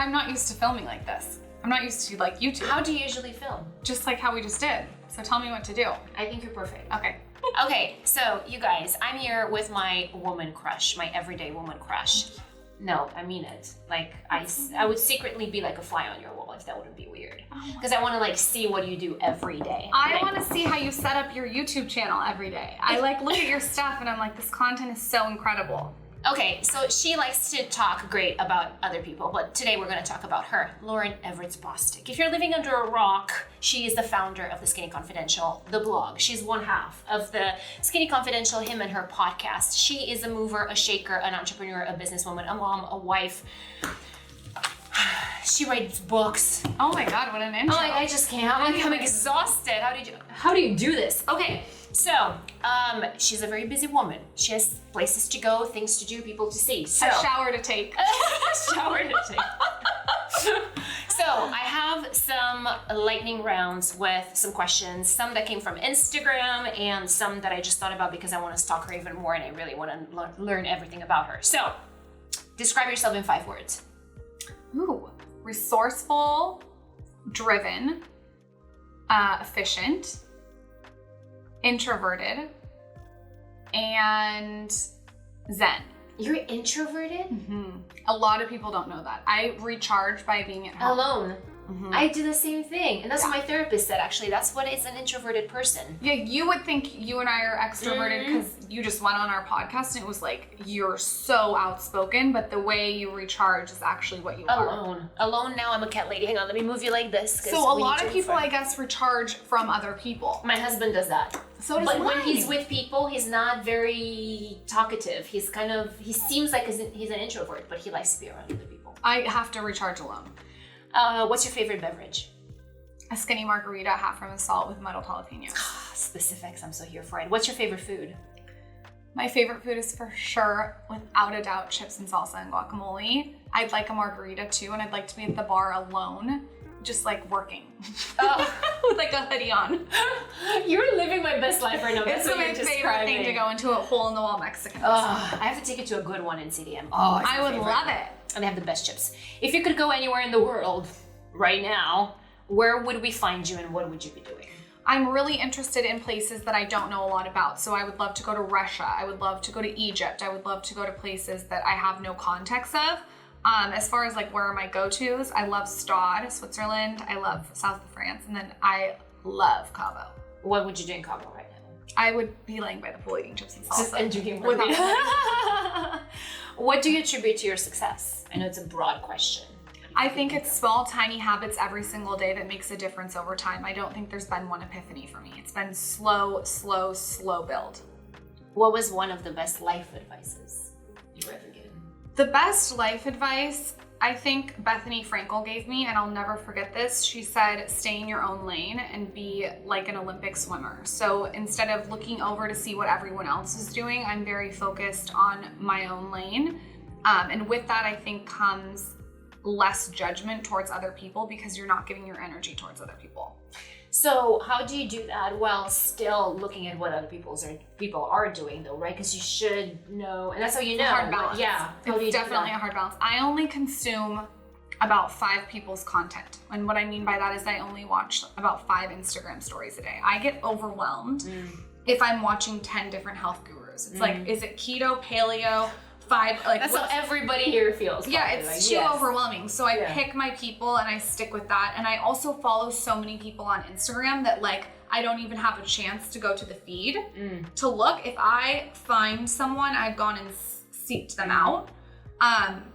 I'm not used to filming like this. I'm not used to like YouTube. How do you usually film? Just like how we just did. So tell me what to do. I think you're perfect. Okay. Okay, so you guys, I'm here with my woman crush, my everyday woman crush. No, I mean it. Like, I would secretly be like a fly on your wall if that wouldn't be weird. Because I want to like see what you do every day. I want to see how you set up your YouTube channel every day. I like look at your stuff and I'm like, this content is so incredible. Okay, so she likes to talk great about other people, but today we're going to talk about her, Lauryn Evarts Bosstick. If you're living under a rock, she is the founder of the Skinny Confidential, the blog. She's one half of the Skinny Confidential, him and her podcast. She is a mover, a shaker, an entrepreneur, a businesswoman, a mom, a wife. She writes books. Oh my God, what an intro. I just can't. I'm exhausted. How do you do this? Okay. So, she's a very busy woman. She has places to go, things to do, people to see. So, a shower to take. shower to take. So, I have some lightning rounds with some questions, some that came from Instagram and some that I just thought about because I want to stalk her even more and I really want to learn everything about her. So, describe yourself in 5 words. Ooh, resourceful, driven, efficient, introverted, and zen. You're introverted? Mm-hmm. A lot of people don't know that. I recharge by being at home. Alone. Mm-hmm. I do the same thing. And that's what my therapist said, actually. That's what is an introverted person. Yeah, you would think you and I are extroverted because you just went on our podcast and it was like, you're so outspoken, but the way you recharge is actually what you are. Alone now, I'm a cat lady. Hang on, let me move you like this. So a lot of people, I guess, recharge from other people. My husband does that. So does mine. When he's with people, he's not very talkative. He seems like he's an introvert, but he likes to be around other people. I have to recharge alone. What's your favorite beverage? A skinny margarita, half rim of salt with muddled jalapenos. Specifics, I'm so here for it. What's your favorite food? My favorite food is for sure, without a doubt, chips and salsa and guacamole. I'd like a margarita too, and I'd like to be at the bar alone, just like working. With like a hoodie on. You're living my best life right now. It's my favorite thing to go into a hole-in-the-wall Mexican restaurant. I have to take you to a good one in CDM. I would love it. And they have the best chips. If you could go anywhere in the world right now, where would we find you and what would you be doing? I'm really interested in places that I don't know a lot about. So I would love to go to Russia. I would love to go to Egypt. I would love to go to places that I have no context of. As far as like where are my go-tos, I love Stade, Switzerland. I love south of France. And then I love Cabo. What would you do in Cabo right now? I would be laying by the pool eating chips and salsa. And drinking margarita. What do you attribute to your success? I know it's a broad question. I think it's small, tiny habits every single day that makes a difference over time. I don't think there's been one epiphany for me. It's been slow build. What was one of the best life advices you ever given? The best life advice, I think Bethany Frankel gave me, and I'll never forget this. She said, stay in your own lane and be like an Olympic swimmer. So instead of looking over to see what everyone else is doing, I'm very focused on my own lane. And with that, I think comes less judgment towards other people because you're not giving your energy towards other people. So how do you do that while still looking at what other people are doing though, right? Because you should know, and that's how you know. Hard balance. Yeah. It's definitely a hard balance. I only consume about 5 people's content. And what I mean by that is I only watch about 5 Instagram stories a day. I get overwhelmed if I'm watching 10 different health gurus. It's like, is it keto, paleo, 5, like that's how everybody here feels. Yeah, it's too overwhelming. So I pick my people and I stick with that. And I also follow so many people on Instagram that like I don't even have a chance to go to the feed to look. If I find someone, I've gone and seeked them out.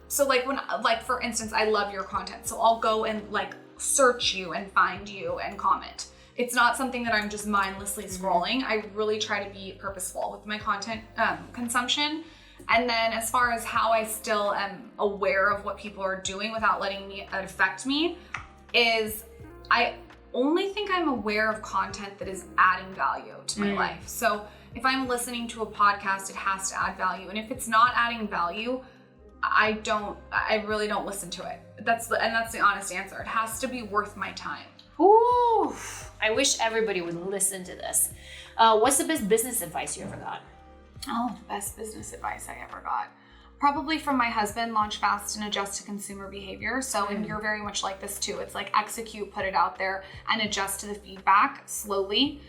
So like for instance, I love your content. So I'll go and like search you and find you and comment. It's not something that I'm just mindlessly scrolling. I really try to be purposeful with my content consumption. And then as far as how I still am aware of what people are doing without letting it affect me is I only think I'm aware of content that is adding value to my life. So if I'm listening to a podcast, it has to add value. And if it's not adding value, I really don't listen to it. That's the honest answer. It has to be worth my time. Ooh, I wish everybody would listen to this. What's the best business advice you ever got? Oh, the best business advice I ever got. Probably from my husband, launch fast and adjust to consumer behavior. So, and you're very much like this too. It's like execute, put it out there, and adjust to the feedback slowly.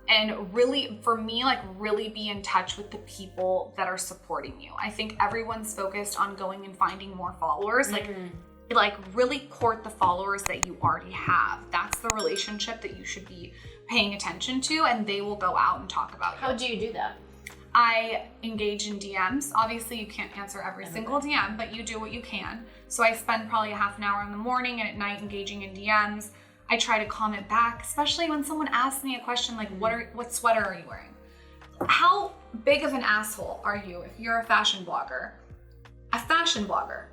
And really, for me, like really be in touch with the people that are supporting you. I think everyone's focused on going and finding more followers. Like really court the followers that you already have. That's the relationship that you should be paying attention to, and they will go out and talk about you. How do you do that? I engage in DMs. Obviously, you can't answer every single DM, but you do what you can. So I spend probably a half an hour in the morning and at night engaging in DMs. I try to comment back, especially when someone asks me a question like, what sweater are you wearing? How big of an asshole are you if you're a fashion blogger,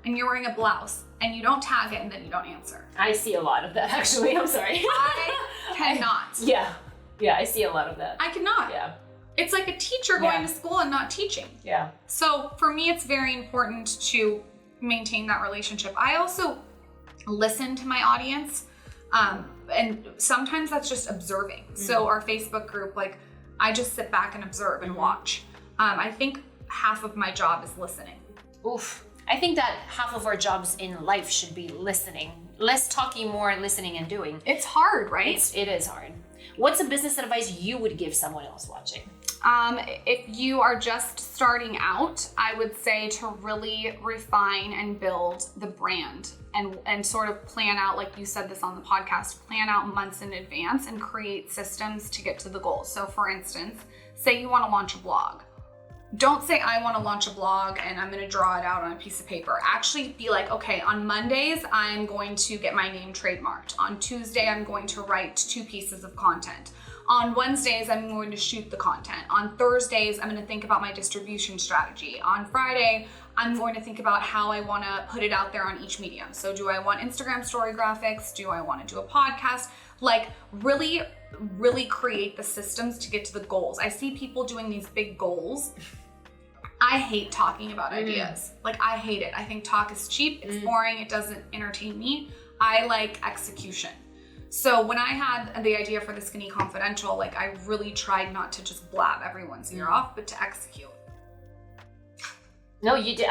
and you're wearing a blouse and you don't tag it and then you don't answer? I see a lot of that, actually. I'm sorry. I cannot. Yeah, I see a lot of that. I cannot. Yeah. It's like a teacher going to school and not teaching. Yeah. So for me, it's very important to maintain that relationship. I also listen to my audience, and sometimes that's just observing. So our Facebook group, like I just sit back and observe and watch. I think half of my job is listening. Oof. I think that half of our jobs in life should be listening. Less talking, more listening and doing. It's hard, right? It is hard. What's a business advice you would give someone else watching? If you are just starting out, I would say to really refine and build the brand and sort of plan out, like you said this on the podcast, plan out months in advance and create systems to get to the goal. So for instance, say you want to launch a blog. Don't say, I want to launch a blog and I'm going to draw it out on a piece of paper. Actually be like, okay, on Mondays, I'm going to get my name trademarked. On Tuesday, I'm going to write 2 pieces of content. On Wednesdays, I'm going to shoot the content. On Thursdays, I'm going to think about my distribution strategy. On Friday, I'm going to think about how I want to put it out there on each medium. So do I want Instagram story graphics? Do I want to do a podcast? Like really create the systems to get to the goals. I see people doing these big goals. I hate talking about ideas. Like I hate it. I think talk is cheap. It's boring. It doesn't entertain me. I like execution. So when I had the idea for the Skinny Confidential, like I really tried not to just blab everyone's ear off, but to execute. No, you did.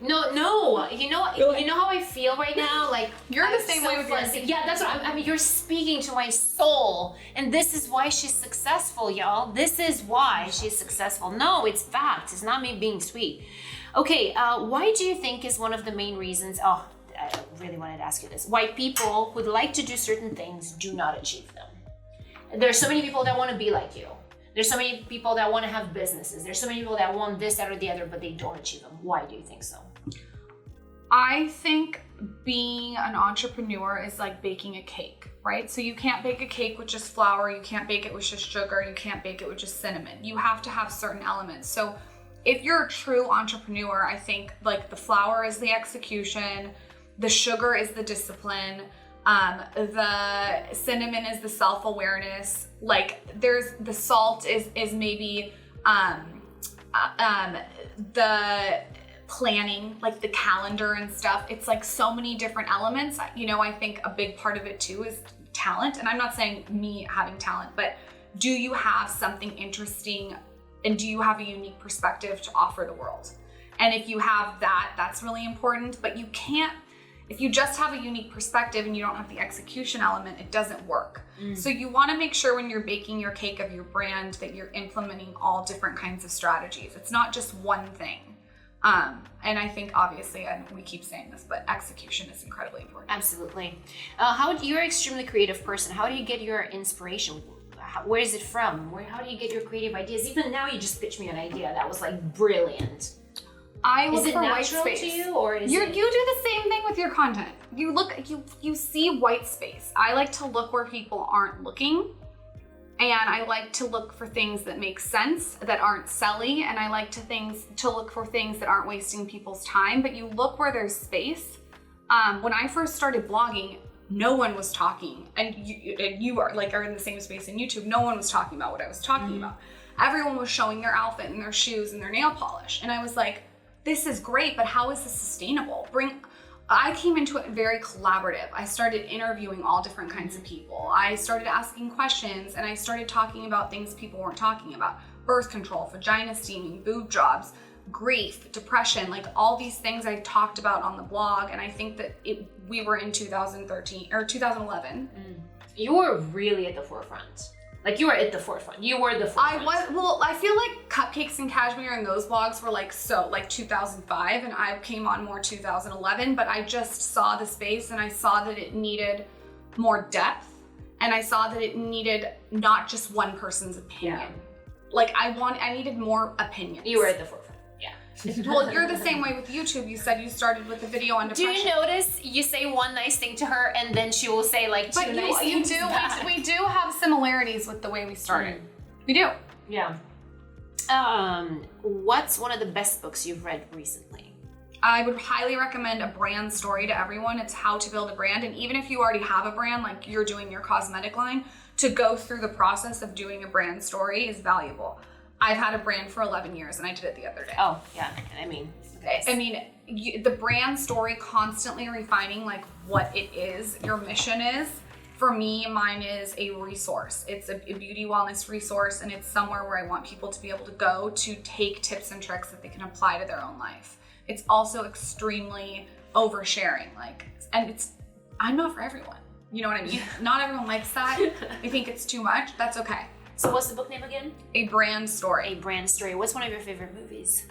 No. You know how I feel right now. Like you're the same way with your. Yeah, that's what I mean. You're speaking to my soul, and this is why she's successful, y'all. This is why she's successful. No, it's fact. It's not me being sweet. Okay, why do you think is one of the main reasons? Oh, I really wanted to ask you this. Why people who'd like to do certain things do not achieve them? There's so many people that want to be like you. There's so many people that want to have businesses. There's so many people that want this, that, or the other, but they don't achieve them. Why do you think so? I think being an entrepreneur is like baking a cake, right? So you can't bake a cake with just flour. You can't bake it with just sugar. You can't bake it with just cinnamon. You have to have certain elements. So if you're a true entrepreneur, I think like the flour is the execution, the sugar is the discipline, the cinnamon is the self-awareness, like there's the salt is maybe the planning, like the calendar and stuff. It's like so many different elements. You know, I think a big part of it too is talent. And I'm not saying me having talent, but do you have something interesting and do you have a unique perspective to offer the world? And if you have that, that's really important, but you can't, if you just have a unique perspective and you don't have the execution element, it doesn't work. So you want to make sure when you're baking your cake of your brand that you're implementing all different kinds of strategies. It's not just one thing. And I think obviously, and we keep saying this, but execution is incredibly important. Absolutely. You're an extremely creative person. How do you get your inspiration? Where is it from? How do you get your creative ideas? Even now, you just pitched me an idea that was like brilliant. I look is it for natural white space. To you, or is you do the same thing with your content. You see white space. I like to look where people aren't looking, and I like to look for things that make sense, that aren't selly, and I like to look for things that aren't wasting people's time. But you look where there's space. When I first started blogging, no one was talking, and you are in the same space in YouTube. No one was talking about what I was talking about. Everyone was showing their outfit and their shoes and their nail polish, and I was like, this is great, but how is this sustainable? I came into it very collaborative. I started interviewing all different kinds of people. I started asking questions, and I started talking about things people weren't talking about. Birth control, vagina steaming, boob jobs, grief, depression, like all these things I talked about on the blog. And I think that we were in 2013 or 2011. You were really at the forefront. Like you were at the forefront. You were the forefront. I feel like Cupcakes and Cashmere and those blogs were like 2005, and I came on more 2011, but I just saw the space and I saw that it needed more depth, and I saw that it needed not just one person's opinion. Yeah. Like I needed more opinions. You were at the forefront. Yeah. Well, you're the same way with YouTube. You said you started with the video on depression. Do you notice you say one nice thing to her and then she will say like two nice things back? We do have similarities with the way we started. We do. Yeah. What's one of the best books you've read recently? I would highly recommend A Brand Story to everyone. It's how to build a brand. And even if you already have a brand, like you're doing your cosmetic line, to go through the process of doing a brand story is valuable. I've had a brand for 11 years and I did it the other day. Oh, yeah. The brand story, constantly refining like what it is, your mission is. For me, mine is a resource. It's a beauty wellness resource, and it's somewhere where I want people to be able to go to take tips and tricks that they can apply to their own life. It's also extremely oversharing, I'm not for everyone. You know what I mean? Not everyone likes that. I think it's too much. That's okay. So what's the book name again? A Brand Story. A Brand Story. What's one of your favorite movies?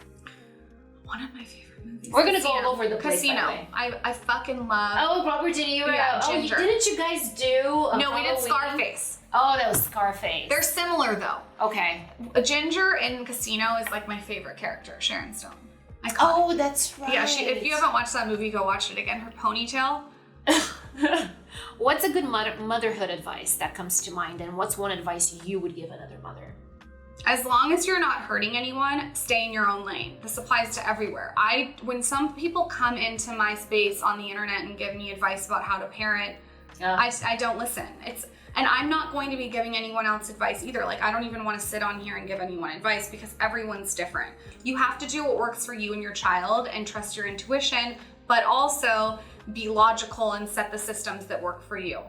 One of my favorite movies. We're gonna go all over the place. Casino. I fucking love. Oh, Robert De Niro. Yeah, Ginger. Didn't you guys do? No, we did Scarface. Oh, that was Scarface. They're similar though. Okay. Ginger in Casino is like my favorite character, Sharon Stone. Oh, that's right. Yeah, if you haven't watched that movie, go watch it again. Her ponytail. What's a good motherhood advice that comes to mind, and what's one advice you would give another mother? As long as you're not hurting anyone, stay in your own lane. This applies to everywhere. When some people come into my space on the internet and give me advice about how to parent, I don't listen. And I'm not going to be giving anyone else advice either. Like, I don't even want to sit on here and give anyone advice because everyone's different. You have to do what works for you and your child and trust your intuition, but also be logical and set the systems that work for you.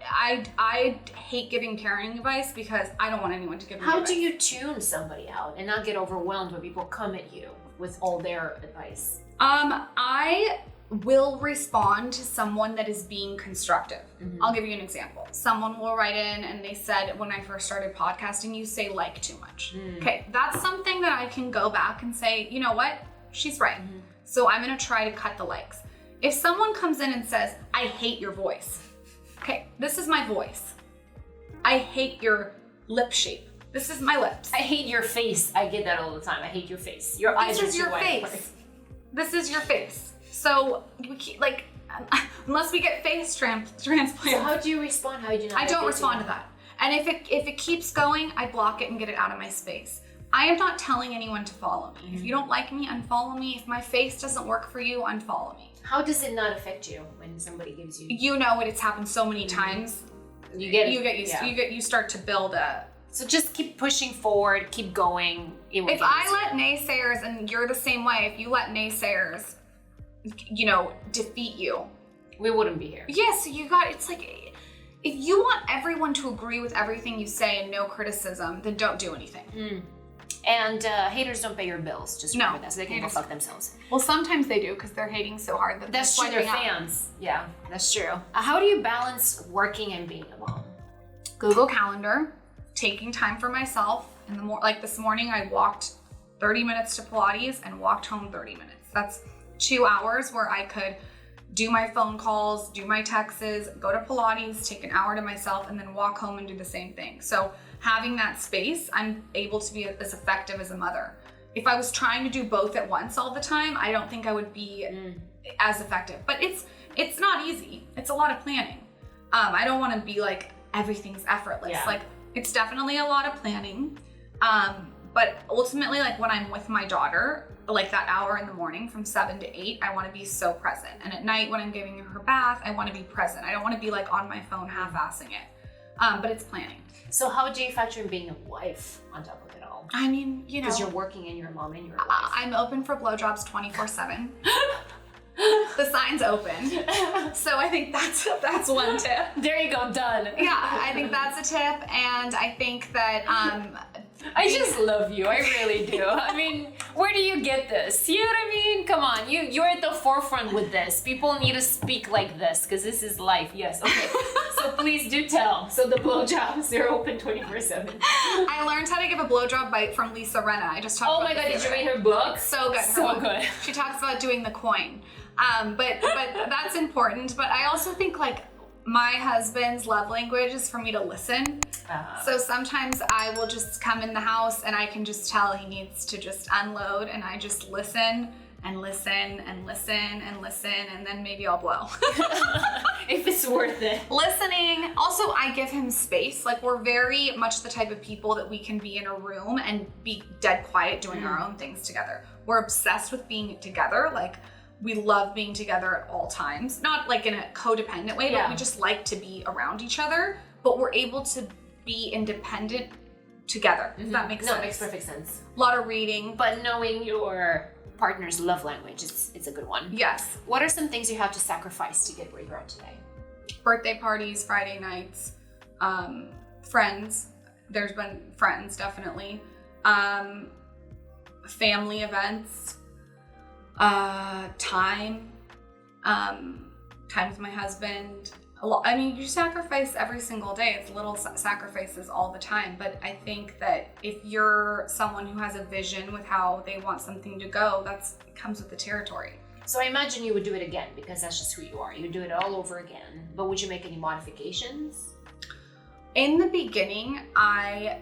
I hate giving parenting advice because I don't want anyone to give me advice. How do you tune somebody out and not get overwhelmed when people come at you with all their advice? I will respond to someone that is being constructive. I'll give you an example. Someone will write in and they said, when I first started podcasting, you say like too much. Okay, that's something that I can go back and say, you know what? She's right. So I'm gonna try to cut the likes. If someone comes in and says, I hate your voice. Okay, this is my voice. I hate your lip shape. This is my lips. I hate your face. I get that all the time. I hate your face. Your eyes are too wide. This is your face. So we keep, unless we get face transplants. So how do you respond? How do you not? I don't respond to that. And if it keeps going, I block it and get it out of my space. I am not telling anyone to follow me. If you don't like me, unfollow me. If my face doesn't work for you, unfollow me. How does it not affect you when somebody gives you? You know it. It's happened so many times. You start to build a. So just keep pushing forward. Keep going. If I let naysayers, and you're the same way. If you let naysayers, defeat you, we wouldn't be here. Yes, it's like, if you want everyone to agree with everything you say and no criticism, then don't do anything. And haters don't pay your bills. Just remember that, so they can go fuck themselves. Well, sometimes they do because they're hating so hard that that's true. They're fans. Yeah, that's true. How do you balance working and being a mom? Google Calendar, taking time for myself. In the like this morning, I walked 30 minutes to Pilates and walked home 30 minutes. That's 2 hours where I could do my phone calls, do my texts, go to Pilates, take an hour to myself, and then walk home and do the same thing. So having that space, I'm able to be as effective as a mother. If I was trying to do both at once all the time, I don't think I would be as effective. But it's not easy. It's a lot of planning. I don't want to be like everything's effortless. Yeah. Like, it's definitely a lot of planning. But ultimately, like when I'm with my daughter, like that hour in the morning from 7 to 8, I want to be so present. And at night when I'm giving her bath, I want to be present. I don't want to be like on my phone half-assing it. But it's planning. So how do you factor in being a wife on top of it all? I mean, because you're working and you're a mom and you're a wife. I'm open for blowjobs 24/7. The sign's open. So I think that's one tip. There you go, done. Yeah, I think that's a tip. And I think that I just love you. I really do. I mean, where do you get this? You know what I mean? Come on, you're at the forefront with this. People need to speak like this because this is life. Yes. Okay. So please do tell. So the blowjobs, they're open 24/7. I learned how to give a blowjob from Lisa Renna. I just talked. Oh my God! Did you read her book? So good. So good. She talks about doing the coin. But that's important. But I also think like my husband's love language is for me to listen. So sometimes I will just come in the house and I can just tell he needs to just unload, and I just listen and listen and listen and listen, and then maybe I'll blow. If it's worth it. Listening. Also, I give him space. Like, we're very much the type of people that we can be in a room and be dead quiet doing our own things together. We're obsessed with being together. Like, we love being together at all times. Not like in a codependent way, but we just like to be around each other. But we're able to be independent together, if that makes sense. No, it makes perfect sense. A lot of reading. But knowing your partner's love language, it's a good one. Yes. What are some things you have to sacrifice to get where you are today? Birthday parties, Friday nights, friends. There's been friends, definitely. Family events, time with my husband. I mean, you sacrifice every single day. It's little sacrifices all the time. But I think that if you're someone who has a vision with how they want something to go, it comes with the territory. So I imagine you would do it again because that's just who you are. You would do it all over again. But would you make any modifications? In the beginning, I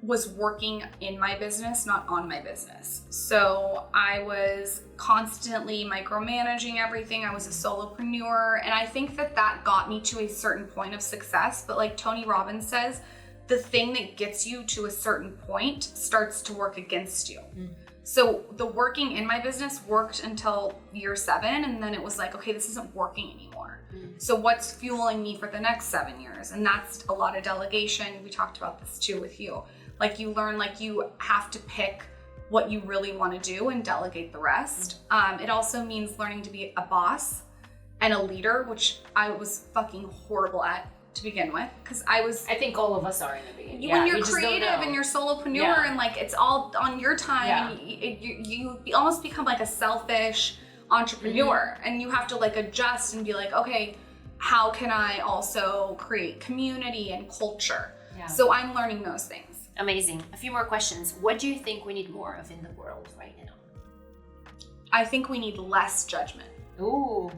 was working in my business, not on my business. So I was constantly micromanaging everything. I was a solopreneur. And I think that got me to a certain point of success. But like Tony Robbins says, the thing that gets you to a certain point starts to work against you. So the working in my business worked until year 7. And then it was like, okay, this isn't working anymore. So what's fueling me for the next 7 years? And that's a lot of delegation. We talked about this too with you. Like, you learn, like, you have to pick what you really want to do and delegate the rest. It also means learning to be a boss and a leader, which I was fucking horrible at to begin with, because I think all of us are in the beginning. When you're creative and you're solopreneur and like it's all on your time, and you almost become like a selfish entrepreneur, and you have to like adjust and be like, okay, how can I also create community and culture? So I'm learning those things. Amazing. A few more questions. What do you think we need more of in the world right now? I think we need less judgment. Ooh.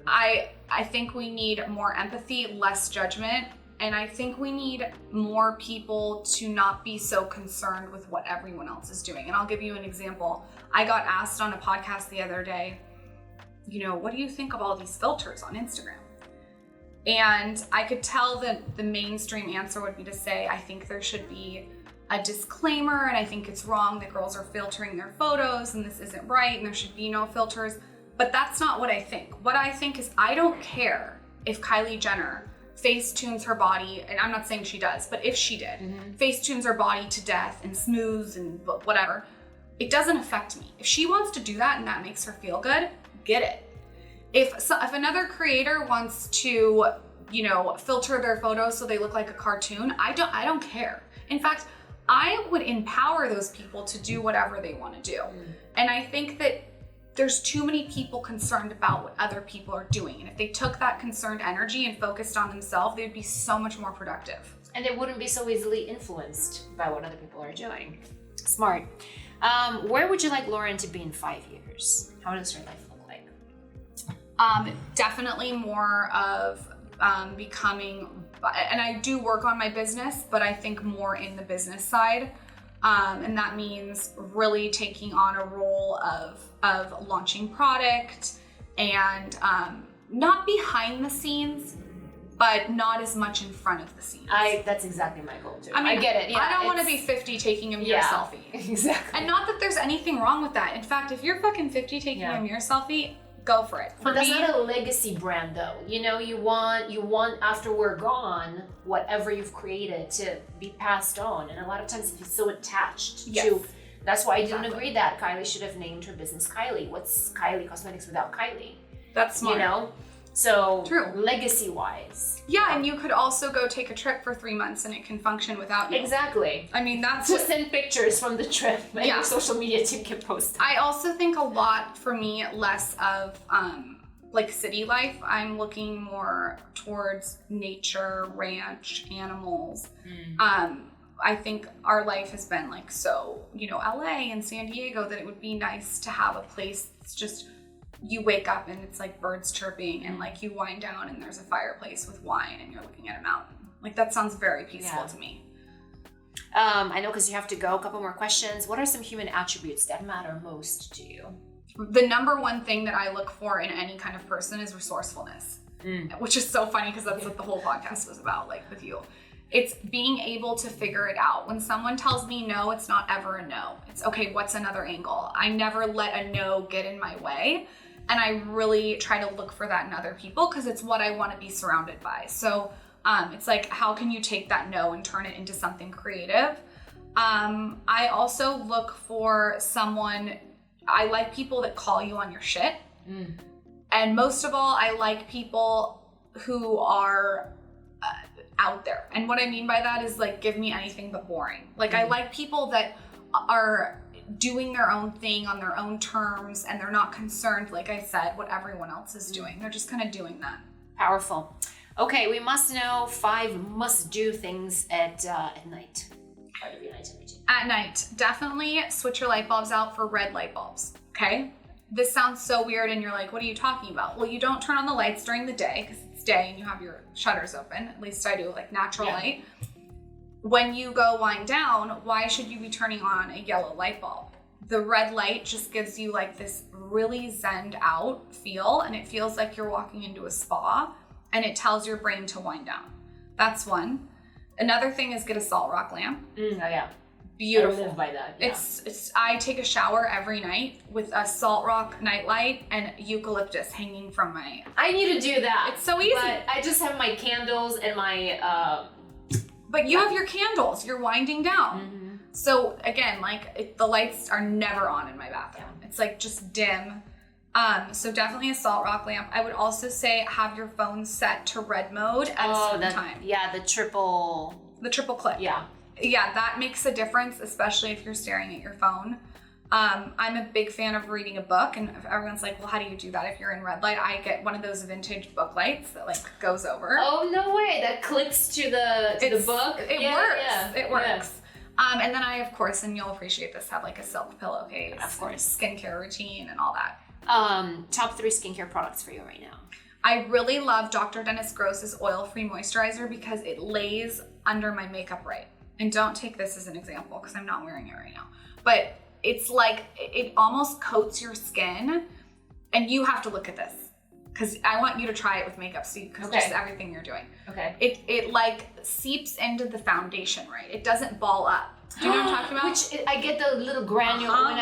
I think we need more empathy, less judgment, and I think we need more people to not be so concerned with what everyone else is doing. And I'll give you an example. I got asked on a podcast the other day, what do you think of all these filters on Instagram? And I could tell that the mainstream answer would be to say, I think there should be a disclaimer, and I think it's wrong that girls are filtering their photos, and this isn't right, and there should be no filters. But that's not what I think. What I think is, I don't care if Kylie Jenner face-tunes her body, and I'm not saying she does, but if she did, face-tunes her body to death and smooths and whatever, it doesn't affect me. If she wants to do that and that makes her feel good, get it. If another creator wants to, filter their photos so they look like a cartoon, I don't care. In fact, I would empower those people to do whatever they want to do. And I think that there's too many people concerned about what other people are doing. And if they took that concerned energy and focused on themselves, they'd be so much more productive. And they wouldn't be so easily influenced by what other people are doing. Smart. Where would you like Lauryn to be in 5 years? How does her life look like? Definitely more of becoming, and I do work on my business, but I think more in the business side. And that means really taking on a role of launching product and not behind the scenes, but not as much in front of the scenes. That's exactly my goal too. I get it. Yeah, I don't want to be 50 taking a mirror selfie. Exactly. And not that there's anything wrong with that. In fact, if you're fucking 50 taking a mirror selfie, go for it. But that's not a legacy brand though. You want after we're gone, whatever you've created to be passed on. And a lot of times it's so attached to, that's why I didn't agree that Kylie should have named her business Kylie. What's Kylie Cosmetics without Kylie? That's smart. So True. legacy-wise. Yeah, and you could also go take a trip for 3 months and it can function without you. Exactly. I mean, that's Just send pictures from the trip and Yeah. your social media team can post them. I also think a lot for me, less of like city life. I'm looking more towards nature, ranch, animals. I think our life has been like so, you know, LA and San Diego, that it would be nice to have a place that's just, you wake up and it's like birds chirping and like you wind down and there's a fireplace with wine and you're looking at a mountain. Like that sounds very peaceful to me. I know, because you have to go. A couple more questions. What are some human attributes that matter most to you? The number one thing that I look for in any kind of person is resourcefulness, which is so funny because that's what the whole podcast was about, like with you. It's being able to figure it out. When someone tells me no, it's not ever a no. It's okay, what's another angle? I never let a no get in my way. And I really try to look for that in other people because it's what I want to be surrounded by. So it's like, how can you take that no and turn it into something creative? I also look for someone, I like people that call you on your shit. And most of all, I like people who are out there. And what I mean by that is like, give me anything but boring. Like I like people that are doing their own thing on their own terms and they're not concerned, like I said, what everyone else is doing. They're just kind of doing that. Powerful. Okay, we must know 5 must-do things at night. Part of your nighttime routine. At night, definitely switch your light bulbs out for red light bulbs, okay? This sounds so weird and you're like, what are you talking about? Well, you don't turn on the lights during the day because it's day and you have your shutters open. At least I do, like natural light. When you go wind down, why should you be turning on a yellow light bulb? The red light just gives you like this really zened out feel, and it feels like you're walking into a spa, and it tells your brain to wind down. That's one. Another thing is get a salt rock lamp. Oh yeah. Beautiful. I live by that. Yeah. It's I take a shower every night with a salt rock nightlight and eucalyptus hanging from my... I need to do that. It's so easy. But I just have my candles and my But you have your candles, you're winding down. So again, like the lights are never on in my bathroom. It's like just dim. So definitely a salt rock lamp. I would also say have your phone set to red mode at a certain time. Yeah, the triple click. Yeah, that makes a difference, especially if you're staring at your phone. I'm a big fan of reading a book, and if everyone's like, well, how do you do that if you're in red light? I get one of those vintage book lights that like goes over. Oh, no way. That clicks to the book? It works. It works. And then I, of course, and you'll appreciate this, have like a silk pillowcase. Of course. Skincare routine and all that. Top 3 skincare products for you right now. I really love Dr. Dennis Gross's oil-free moisturizer because it lays under my makeup right. And don't take this as an example because I'm not wearing it right now. But it's like, it almost coats your skin, and you have to look at this because I want you to try it with makeup because just everything you're doing. Okay. It like seeps into the foundation right. It doesn't ball up. Do you know what I'm talking about? Which I get the little granule and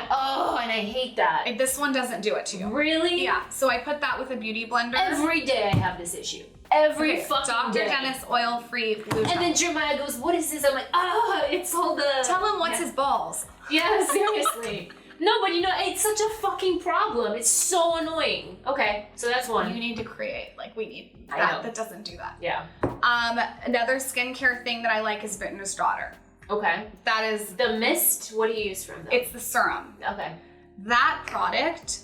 I hate that. This one doesn't do it to you. Really? Yeah. So I put that with a beauty blender. Every day I have this issue. Every fucking day. Dr. Dennis oil-free blue. And then Jeremiah goes, what is this? I'm like, it's all the... Tell him what's his balls. Yeah, seriously. No, but you know, it's such a fucking problem. It's so annoying. Okay, so that's one. You need to create, like we need that. That doesn't do that. Yeah. Another skincare thing that I like is Bittner's Daughter. Okay. That is... The mist? What do you use from them? It's the serum. Okay. That product,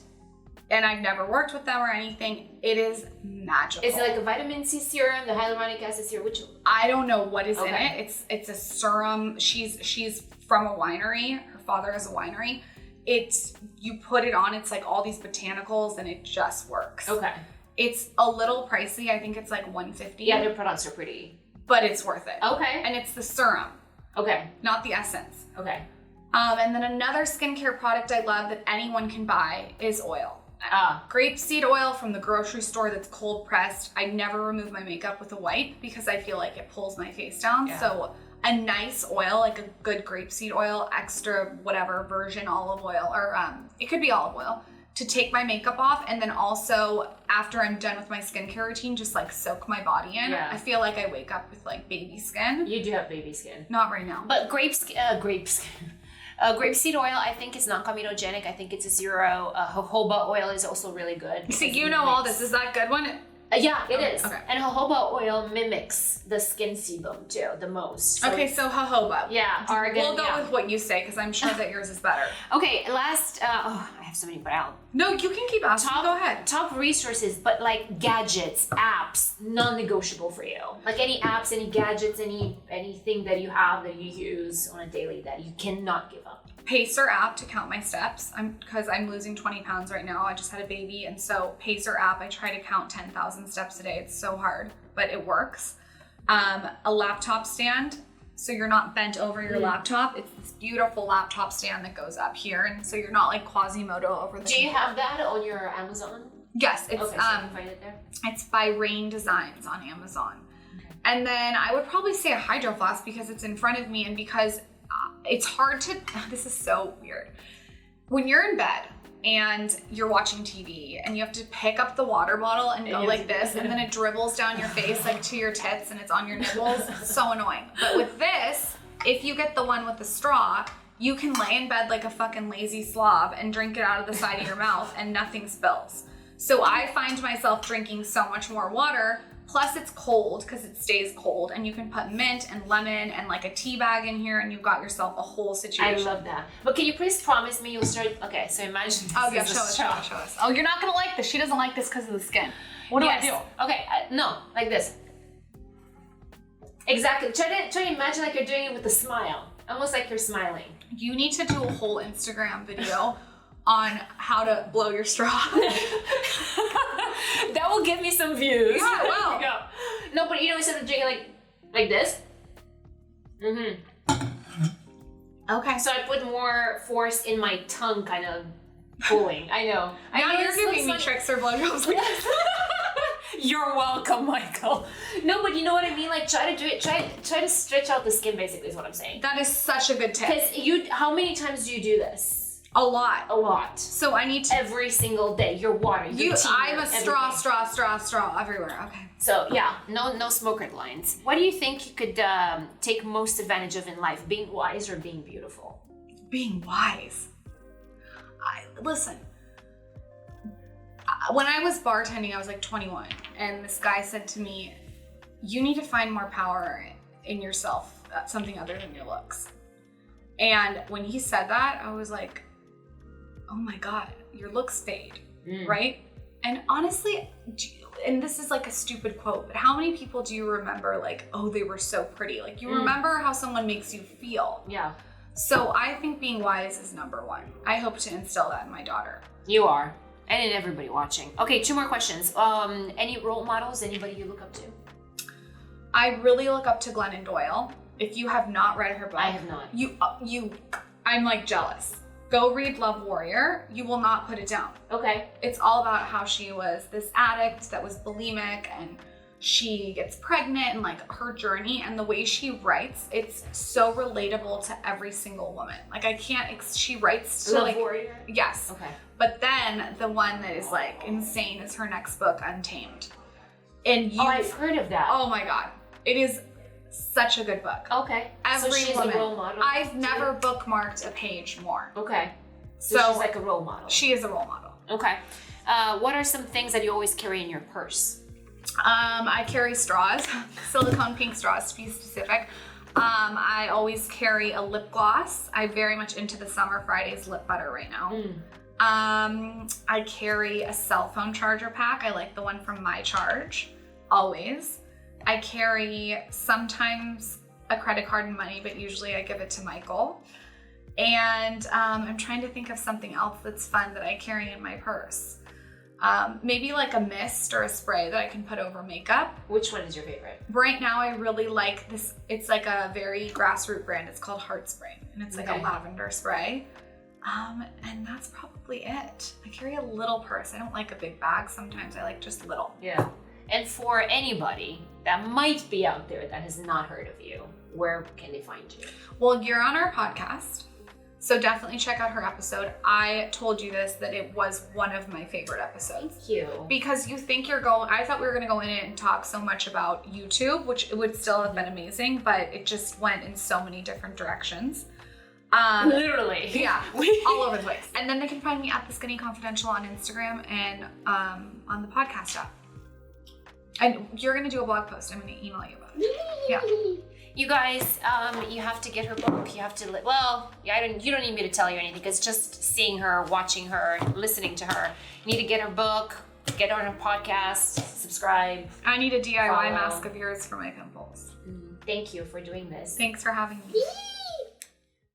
and I've never worked with them or anything, it is magical. Is it like a vitamin C serum, the hyaluronic acid serum? Which one? I don't know what is in it. It's a serum. She's from a winery. Her father has a winery. You put it on, it's like all these botanicals, and it just works. Okay. It's a little pricey. I think it's like $150. Yeah, their products are pretty. But it's worth it. Okay. And it's the serum. Okay. Not the essence. Okay. And then another skincare product I love that anyone can buy is oil. Grapeseed oil from the grocery store that's cold pressed. I never remove my makeup with a wipe because I feel like it pulls my face down. Yeah. So a nice oil, like a good grapeseed oil, extra whatever virgin olive oil, or it could be olive oil, to take my makeup off. And then also after I'm done with my skincare routine, just like soak my body in. Yeah. I feel like I wake up with like baby skin. You do have baby skin. Not right now. But grapeseed oil, I think, is non-comedogenic. I think it's a zero. Jojoba oil is also really good. So you know all this. Is that good one? Yeah, it is. Okay. And jojoba oil mimics the skin sebum too, the most. So okay, so jojoba. Yeah, argan. We'll go with what you say because I'm sure that yours is better. Okay, last. I have so many, but No, you can keep asking. Go ahead. Top resources, but like gadgets, apps, non-negotiable for you. Like any apps, any gadgets, anything that you have that you use on a daily that you cannot give up. Pacer app to count my steps. Because I'm losing 20 pounds right now. I just had a baby, and so Pacer app, I try to count 10,000 steps a day. It's so hard, but it works. A laptop stand, so you're not bent over your laptop. It's this beautiful laptop stand that goes up here, and so you're not like Quasimodo over the Do you have that on your Amazon? Yes, it's Okay, so you can find it there. It's by Rain Designs on Amazon. Okay. And then I would probably say a hydro flask because it's in front of me and because it's hard to, this is so weird. When you're in bed and you're watching TV and you have to pick up the water bottle and go like this and then it dribbles down your face like to your tits and it's on your nipples, it's so annoying. But with this, if you get the one with the straw, you can lay in bed like a fucking lazy slob and drink it out of the side of your mouth and nothing spills. So I find myself drinking so much more water. Plus it's cold because it stays cold and you can put mint and lemon and like a tea bag in here and you've got yourself a whole situation. I love that. But can you please promise me you'll start, okay, so imagine this show us. Oh, you're not gonna like this. She doesn't like this because of the skin. What do I do? Okay, no, like this. Exactly, try to imagine like you're doing it with a smile. Almost like you're smiling. You need to do a whole Instagram video on how to blow your straw. That will give me some views. Yeah, well. No, but you know, instead of drinking like this. Okay. So I put more force in my tongue, kind of pulling. I know. Now you're giving me tricks or blowjobs. You're welcome, Michael. No, but you know what I mean? Like, try to do it. Try to stretch out the skin, basically, is what I'm saying. That is such a good tip. Because how many times do you do this? A lot. A lot. So I need to... Every single day. Your water, your tea. I'm a straw everywhere. Okay. So, yeah, no smoker lines. What do you think you could take most advantage of in life? Being wise or being beautiful? Being wise. Listen. When I was bartending, I was like 21, and this guy said to me, you need to find more power in yourself, something other than your looks. And when he said that, I was like, oh my God, your looks fade, right? And honestly, and this is like a stupid quote, but how many people do you remember like, oh, they were so pretty? Like you remember how someone makes you feel. Yeah. So I think being wise is number one. I hope to instill that in my daughter. You are. And in everybody watching. Okay, 2 more questions. Any role models, anybody you look up to? I really look up to Glennon Doyle. If you have not read her book. I have not. I'm like jealous. Go read Love Warrior. You will not put it down. Okay. It's all about how she was this addict that was bulimic and she gets pregnant and like her journey and the way she writes, it's so relatable to every single woman. Like she writes to Love Warrior? Yes. Okay. But then the one that is like insane is her next book, Untamed. And I've heard of that. Oh my God. It is such a good book. Okay. Every so she's woman. a role model. I've never bookmarked a page more. Okay. So she's like a role model. She is a role model. Okay. What are some things that you always carry in your purse? I carry straws, silicone pink straws to be specific. I always carry a lip gloss. I'm very much into the Summer Fridays lip butter right now. I carry a cell phone charger pack. I like the one from My Charge, always. I carry sometimes a credit card and money, but usually I give it to Michael. And I'm trying to think of something else that's fun that I carry in my purse. Maybe like a mist or a spray that I can put over makeup. Which one is your favorite? Right now I really like this. It's like a very grassroots brand. It's called Heart Spring and it's like a lavender spray. And that's probably it. I carry a little purse. I don't like a big bag. Sometimes I like just little. Yeah. And for anybody that might be out there that has not heard of you, where can they find you? Well, you're on our podcast. So definitely check out her episode. I told you this, that it was one of my favorite episodes. Thank you. Because you think I thought we were gonna go in it and talk so much about YouTube, which it would still have been amazing, but it just went in so many different directions. Literally. Yeah, all over the place. And then they can find me at The Skinny Confidential on Instagram and on the podcast app. And you're gonna do a blog post. I'm gonna email you about it. Yeah. You guys, you have to get her book. You have to, you don't need me to tell you anything because just seeing her, watching her, listening to her, you need to get her book, get her on a podcast, subscribe. I need a DIY follow. mask of yours for my pimples. Thank you for doing this. Thanks for having me.